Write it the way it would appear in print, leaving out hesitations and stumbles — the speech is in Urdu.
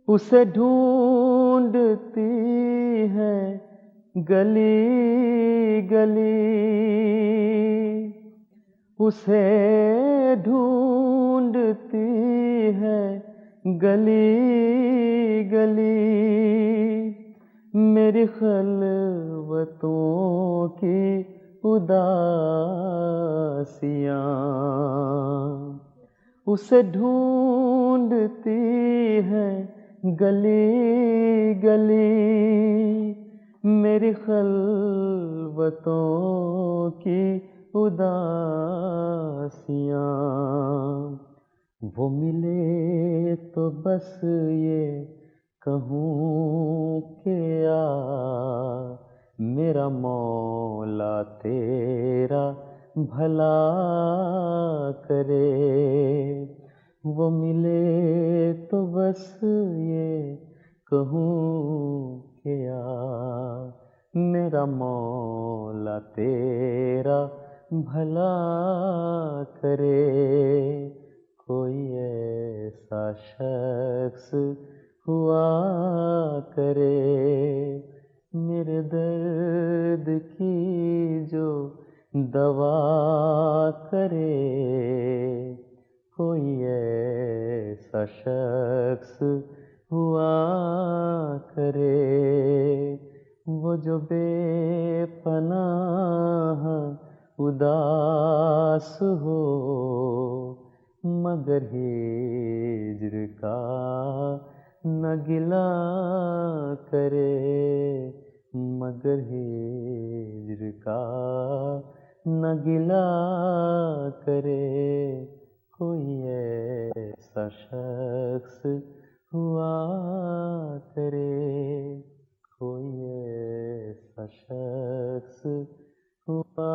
اسے ڈھونڈتی ہے گلی گلی، اسے ڈھونڈتی ہے گلی گلی، میری خلوتوں کی اداسیاں اسے ڈھونڈتی ہے گلی گلی، میری خلوتوں کی اداسیاں۔ وہ ملے تو بس یہ کہوں کہ آ میرا مولا تیرا بھلا کرے، وہ ملے تو بس یہ کہوں کہ آ میرا مولا تیرا بھلا کرے۔ کوئی ایسا شخص ہوا کرے میرے درد کی جو دوا کرے، کوئی ایسا شخص ہوا کرے وہ جو بے پناہ اداس ہو، مگر ہجر کا نہ گلہ کرے، مگر ہجر کا نہ گلہ کرے، کوئی ایسا شخص ہوا کرے، کوئی ایسا شخص ہوا